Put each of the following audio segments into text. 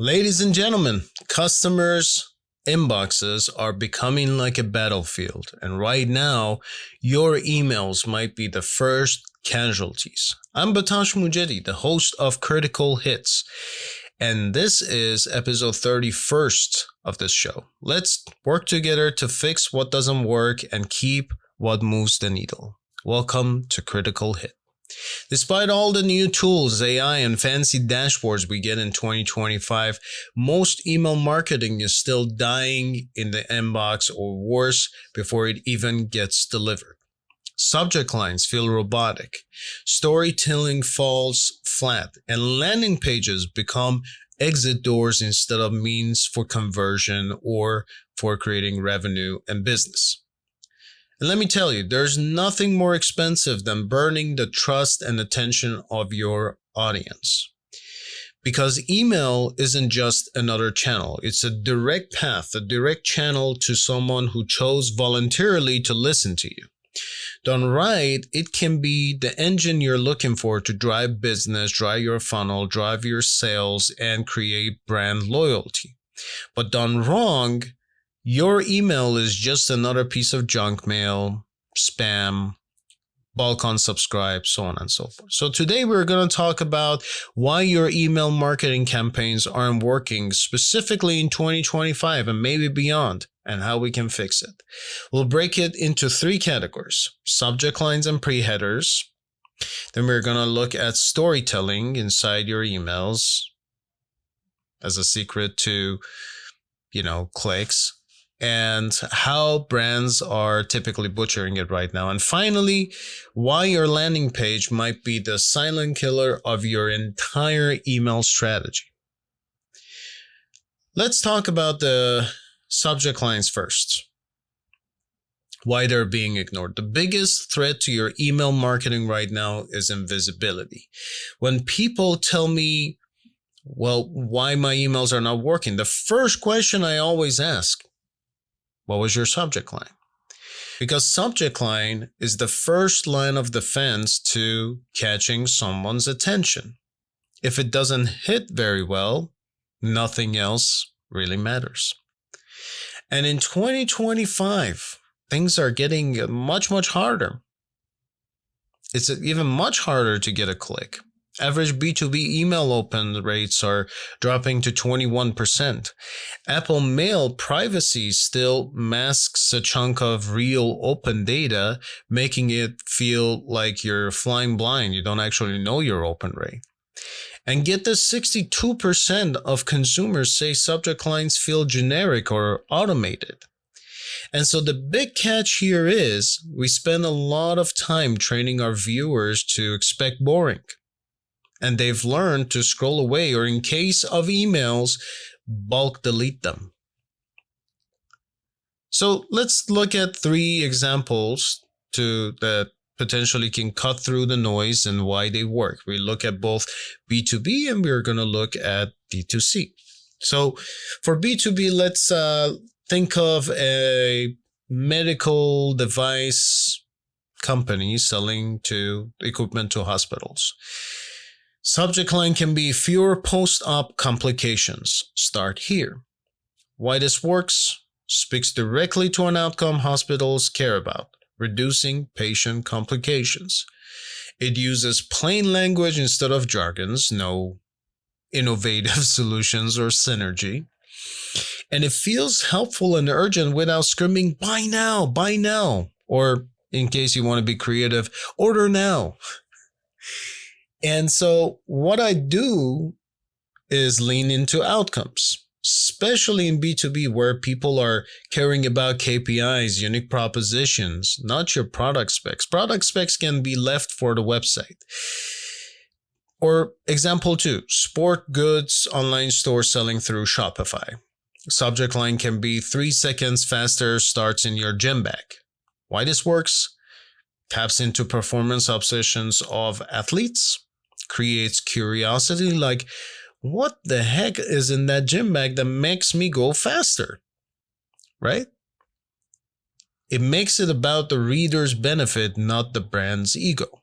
Ladies and gentlemen, customers' inboxes are becoming like a battlefield, and right now, your emails might be the first casualties. I'm Batash Mujedi, the host of Critical Hits, and this is episode 31st of this show. Let's work together to fix what doesn't work and keep what moves the needle. Welcome to Critical Hit. Despite all the new tools, AI, and fancy dashboards we get in 2025, most email marketing is still dying in the inbox or worse before it even gets delivered. Subject lines feel robotic, storytelling falls flat, and landing pages become exit doors instead of means for conversion or for creating revenue and business. And let me tell you, there's nothing more expensive than burning the trust and attention of your audience. Because email isn't just another channel. It's a direct path, a direct channel to someone who chose voluntarily to listen to you. Done right, it can be the engine you're looking for to drive business, drive your funnel, drive your sales, and create brand loyalty. But done wrong, your email is just another piece of junk mail, spam, bulk unsubscribe, so on and so forth. So today we're going to talk about why your email marketing campaigns aren't working specifically in 2025 and maybe beyond, and how we can fix it. We'll break it into three categories: subject lines and pre-headers. Then we're going to look at storytelling inside your emails as a secret to, clicks, and how brands are typically butchering it right now. And finally, why your landing page might be the silent killer of your entire email strategy. Let's talk about the subject lines first. Why they're being ignored. The biggest threat to your email marketing right now is invisibility. When people tell me, why my emails are not working, the first question I always ask, what was your subject line? Because subject line is the first line of defense to catching someone's attention. If it doesn't hit very well, nothing else really matters. And in 2025, things are getting much, much harder. It's even much harder to get a click. Average B2B email open rates are dropping to 21%. Apple Mail privacy still masks a chunk of real open data, making it feel like you're flying blind. You don't actually know your open rate. And get this, 62% of consumers say subject lines feel generic or automated. And so the big catch here is we spend a lot of time training our viewers to expect boring. And they've learned to scroll away, or in case of emails, bulk delete them. So let's look at three examples that potentially can cut through the noise and why they work. We look at both B2B and we're going to look at D2C. So for B2B, let's think of a medical device company selling equipment to hospitals. Subject line can be fewer post-op complications. Start here. Why this works? Speaks directly to an outcome hospitals care about: reducing patient complications. It uses plain language instead of jargons, no innovative solutions or synergy. And it feels helpful and urgent without screaming, buy now, or in case you want to be creative, order now. And so what I do is lean into outcomes, especially in B2B where people are caring about KPIs, unique propositions, not your product specs. Product specs can be left for the website. Or example 2, sport goods online store selling through Shopify. Subject line can be 3 seconds faster starts in your gym bag. Why this works? Taps into performance obsessions of athletes, creates curiosity like, what the heck is in that gym bag that makes me go faster, right? It makes it about the reader's benefit, not the brand's ego.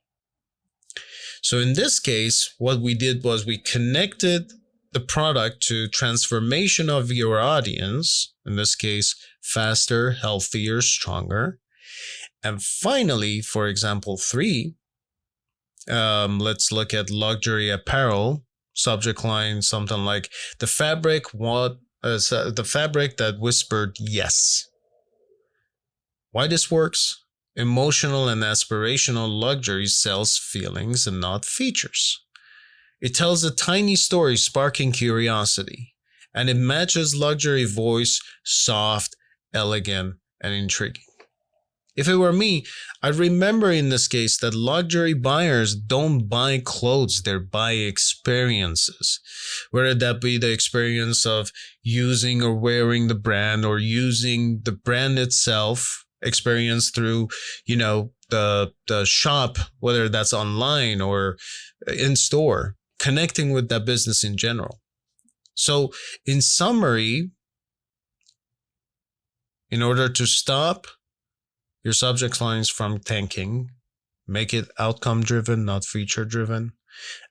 So in this case, what we did was we connected the product to transformation of your audience, in this case, faster, healthier, stronger. And finally, for example, 3, let's look at luxury apparel. Subject line something like the fabric that whispered yes. Why this works? Emotional and aspirational luxury sells feelings and not features. It tells a tiny story sparking curiosity, and it matches luxury voice, soft, elegant, and intriguing. If it were me, I'd remember in this case that luxury buyers don't buy clothes, they buy experiences. Whether that be the experience of using or wearing the brand or using the brand itself, experience through, the shop, whether that's online or in store, connecting with that business in general. So in summary, in order to stop your subject lines from tanking, make it outcome driven, not feature driven.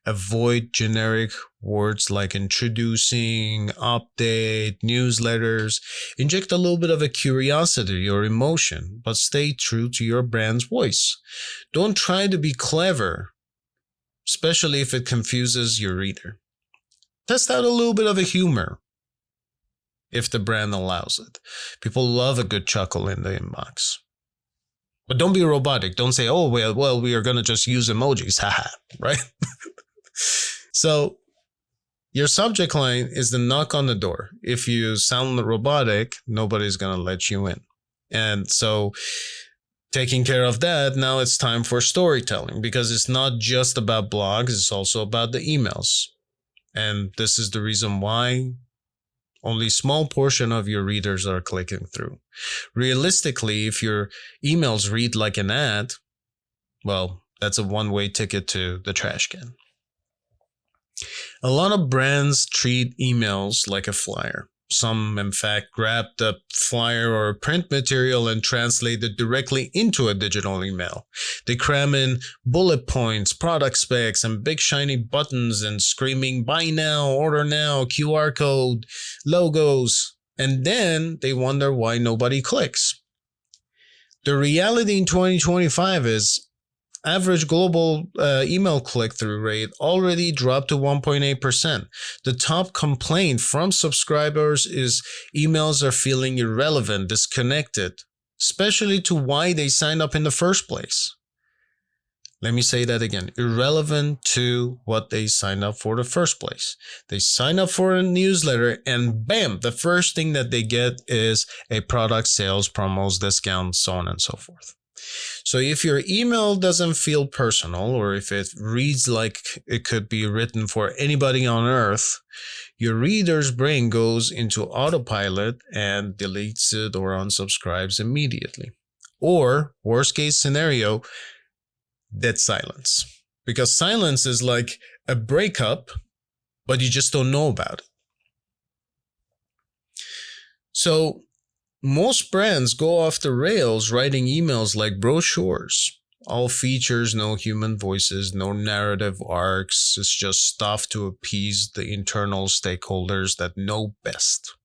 Avoid generic words like introducing, update, newsletters. Inject a little bit of a curiosity or emotion, but stay true to your brand's voice. Don't try to be clever, especially if it confuses your reader. Test out a little bit of a humor, if the brand allows it. People love a good chuckle in the inbox. But don't be robotic. Don't say, oh, well, we are going to just use emojis. Haha, right? So your subject line is the knock on the door. If you sound robotic, nobody's going to let you in. And so taking care of that, now it's time for storytelling, because it's not just about blogs. It's also about the emails. And this is the reason why only a small portion of your readers are clicking through. Realistically, if your emails read like an ad, well, that's a one-way ticket to the trash can. A lot of brands treat emails like a flyer. Some, in fact, grab the flyer or print material and translate it directly into a digital email. They cram in bullet points, product specs, and big shiny buttons and screaming buy now, order now, QR code, logos, and then they wonder why nobody clicks. The reality in 2025 is average global email click-through rate already dropped to 1.8%. The top complaint from subscribers is emails are feeling irrelevant, disconnected, especially to why they signed up in the first place. Let me say that again. Irrelevant to what they signed up for the first place. They sign up for a newsletter and bam, the first thing that they get is a product, sales, promos, discounts, so on and so forth. So if your email doesn't feel personal, or if it reads like it could be written for anybody on earth, your reader's brain goes into autopilot and deletes it or unsubscribes immediately. Or, worst case scenario, dead silence. Because silence is like a breakup, but you just don't know about it. So most brands go off the rails writing emails like brochures. All features, no human voices, no narrative arcs. It's just stuff to appease the internal stakeholders that know best.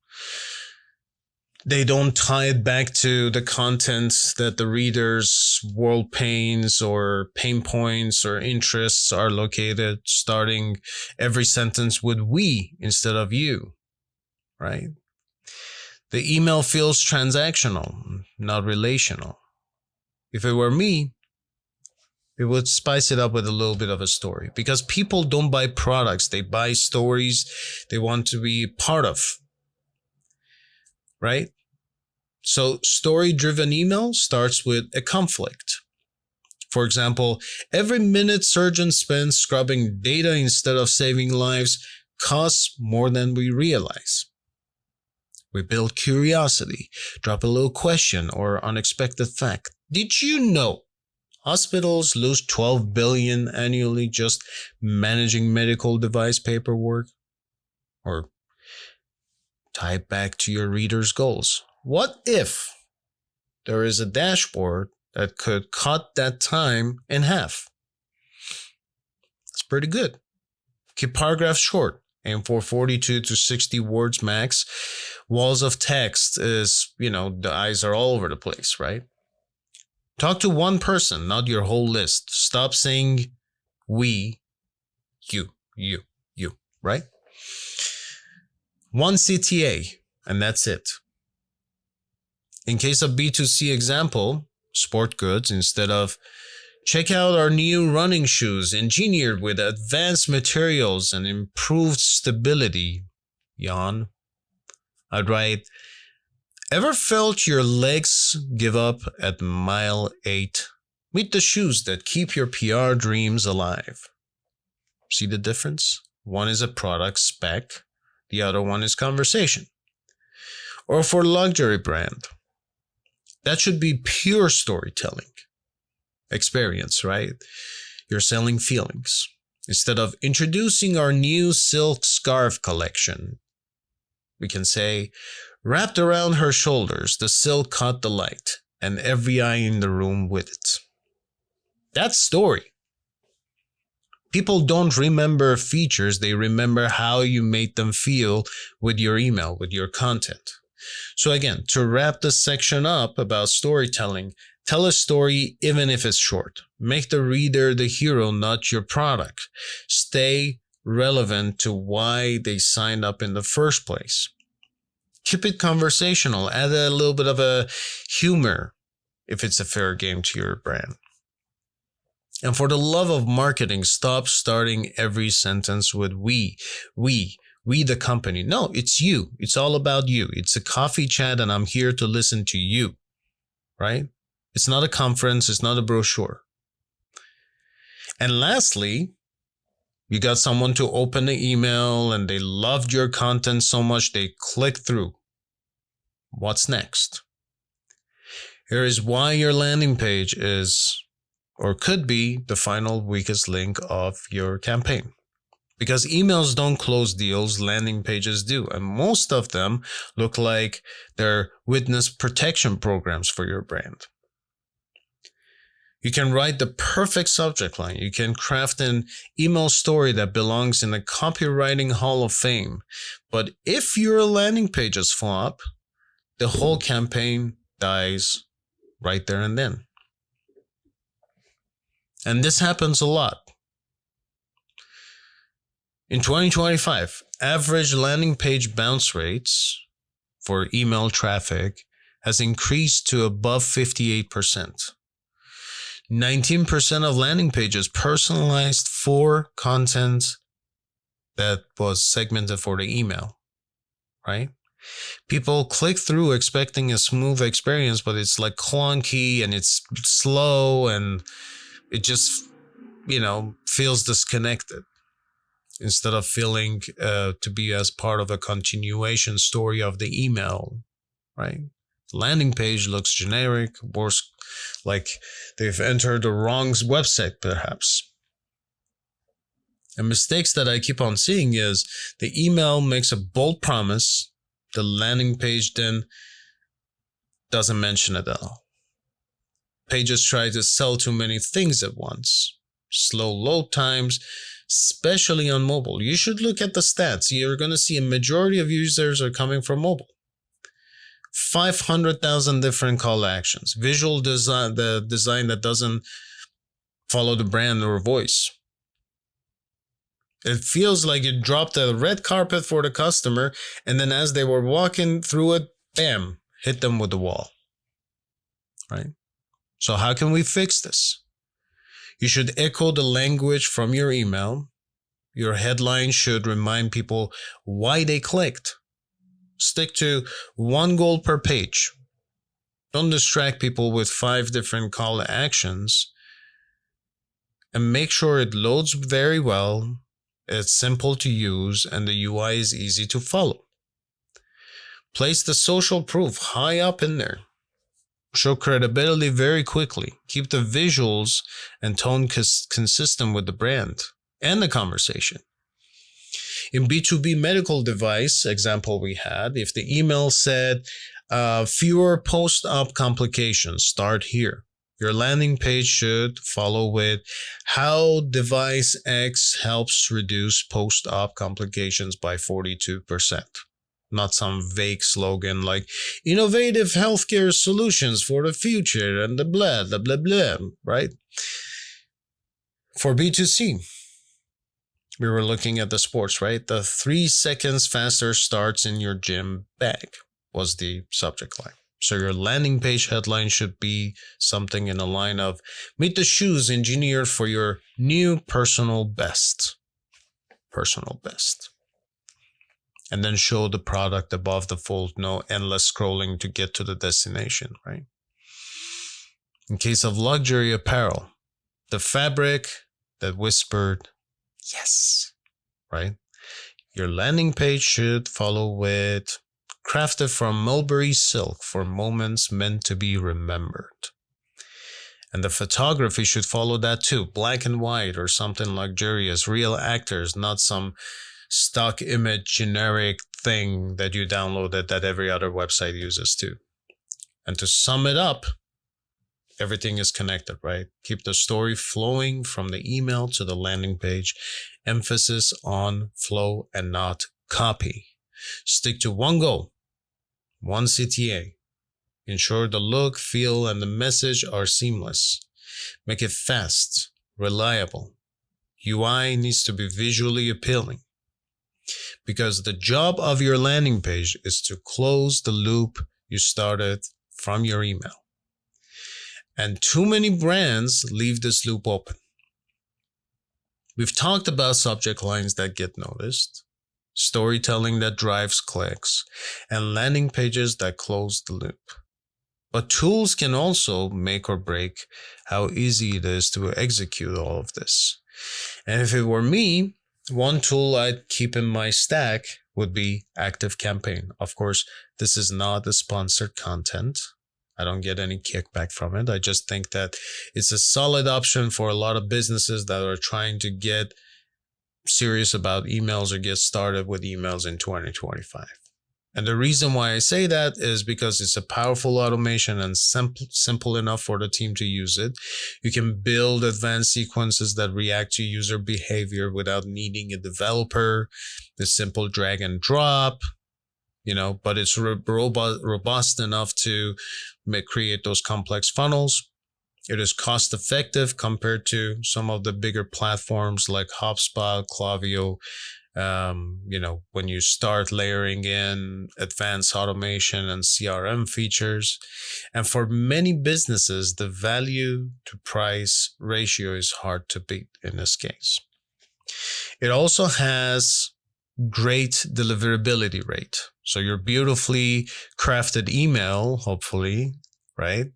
They don't tie it back to the content that the reader's world pains or pain points or interests are located, starting every sentence with we instead of you, right? The email feels transactional, not relational. If it were me, it would spice it up with a little bit of a story, because people don't buy products. They buy stories they want to be part of, right? So story-driven email starts with a conflict. For example, every minute surgeons spend scrubbing data instead of saving lives costs more than we realize. We build curiosity, drop a little question or unexpected fact. Did you know hospitals lose $12 billion annually just managing medical device paperwork? Or tie it back to your reader's goals. What if there is a dashboard that could cut that time in half? It's pretty good. Keep paragraphs short. Aim for 42 to 60 words max. Walls of text is, the eyes are all over the place, right? Talk to one person, not your whole list. Stop saying we, you, right? One CTA, and that's it. In case of B2C example, sport goods, instead of check out our new running shoes engineered with advanced materials and improved stability, yawn, I'd write, ever felt your legs give up at mile 8? Meet the shoes that keep your PR dreams alive. See the difference? One is a product spec, the other one is conversation. Or for luxury brand, that should be pure storytelling. Experience, right? You're selling feelings. Instead of introducing our new silk scarf collection, we can say, wrapped around her shoulders, the silk caught the light, and every eye in the room with it. That's story. People don't remember features, they remember how you made them feel with your email, with your content. So again, to wrap this section up about storytelling, tell a story even if it's short. Make the reader the hero, not your product. Stay relevant to why they signed up in the first place. Keep it conversational. Add a little bit of a humor if it's a fair game to your brand. And for the love of marketing, stop starting every sentence with we the company. No, it's you. It's all about you. It's a coffee chat and I'm here to listen to you, right? It's not a conference. It's not a brochure. And lastly, you got someone to open the email and they loved your content so much they clicked through. What's next? Here is why your landing page is or could be the final weakest link of your campaign. Because emails don't close deals, landing pages do. And most of them look like they're witness protection programs for your brand. You can write the perfect subject line. You can craft an email story that belongs in the copywriting hall of fame. But if your landing pages flop, the whole campaign dies right there and then. And this happens a lot. In 2025, average landing page bounce rates for email traffic has increased to above 58%. 19% of landing pages personalized for content that was segmented for the email, right? People click through expecting a smooth experience, but it's like clunky and it's slow and it just, feels disconnected instead of feeling to be as part of a continuation story of the email, right? The landing page looks generic, worse, like they've entered the wrong website perhaps. And mistakes that I keep on seeing is the email makes a bold promise, the landing page then doesn't mention it at all. Pages try to sell too many things at once. Slow load times, especially on mobile. You should look at the stats. You're going to see a majority of users are coming from mobile. 500,000 different call to actions. Visual design, the design that doesn't follow the brand or voice. It feels like you dropped a red carpet for the customer, and then as they were walking through it, bam, hit them with the wall. Right? So how can we fix this? You should echo the language from your email. Your headline should remind people why they clicked. Stick to one goal per page. Don't distract people with 5 different call to actions. And make sure it loads very well, it's simple to use, and the UI is easy to follow. Place the social proof high up in there. Show credibility very quickly. Keep the visuals and tone consistent with the brand and the conversation. In B2B medical device example we had, if the email said fewer post-op complications, start here. Your landing page should follow with how device X helps reduce post-op complications by 42%. Not some vague slogan like innovative healthcare solutions for the future and the blah, blah, blah, blah, right? For B2C, we were looking at the sports, right? The 3 seconds faster starts in your gym bag was the subject line. So your landing page headline should be something in the line of meet the shoes engineered for your new personal best. Personal best. And then show the product above the fold, no endless scrolling to get to the destination, right? In case of luxury apparel, the fabric that whispered, yes, right? Your landing page should follow with crafted from mulberry silk for moments meant to be remembered. And the photography should follow that too, black and white or something luxurious, real actors, not some stock image generic thing that you downloaded that every other website uses too. And to sum it up, everything is connected, right? Keep the story flowing from the email to the landing page. Emphasis on flow and not copy. Stick to one goal, one CTA. Ensure the look, feel, and the message are seamless. Make it fast, reliable. UI needs to be visually appealing. Because the job of your landing page is to close the loop you started from your email. And too many brands leave this loop open. We've talked about subject lines that get noticed, storytelling that drives clicks, and landing pages that close the loop. But tools can also make or break how easy it is to execute all of this. And if it were me, one tool I'd keep in my stack would be ActiveCampaign. Of course, this is not a sponsored content. I don't get any kickback from it. I just think that it's a solid option for a lot of businesses that are trying to get serious about emails or get started with emails in 2025. And the reason why I say that is because it's a powerful automation and simple enough for the team to use it. You can build advanced sequences that react to user behavior without needing a developer. It's simple drag and drop, but it's robust enough to create those complex funnels. It is cost effective compared to some of the bigger platforms like HubSpot, Klaviyo. When you start layering in advanced automation and CRM features. And for many businesses, the value to price ratio is hard to beat in this case. It also has great deliverability rate. So your beautifully crafted email, hopefully, right,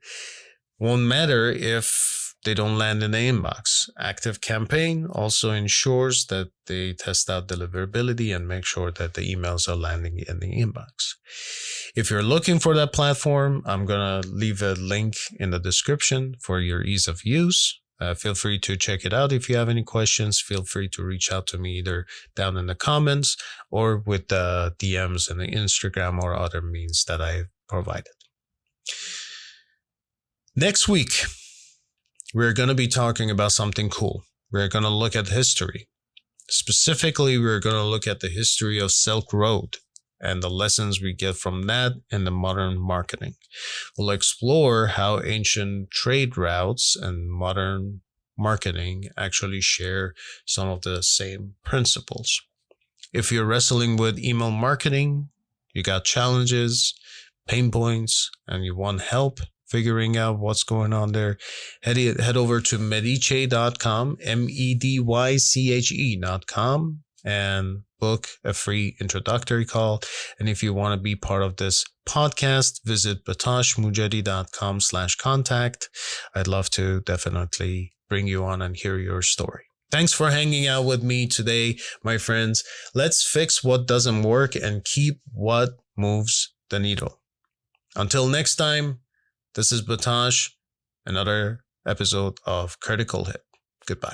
won't matter if they don't land in the inbox. ActiveCampaign also ensures that they test out deliverability and make sure that the emails are landing in the inbox. If you're looking for that platform, I'm going to leave a link in the description for your ease of use. Feel free to check it out. If you have any questions, feel free to reach out to me either down in the comments or with the DMs in the Instagram or other means that I've provided. Next week, we're going to be talking about something cool. We're going to look at history. Specifically, we're going to look at the history of Silk Road and the lessons we get from that in the modern marketing. We'll explore how ancient trade routes and modern marketing actually share some of the same principles. If you're wrestling with email marketing, you got challenges, pain points, and you want help figuring out what's going on there, head over to mediche.com, MEDYCHE.com, and book a free introductory call. And if you want to be part of this podcast, visit batashmujadi.com/contact. I'd love to definitely bring you on and hear your story. Thanks for hanging out with me today, my friends. Let's fix what doesn't work and keep what moves the needle. Until next time, this is Batash, another episode of Critical Hit. Goodbye.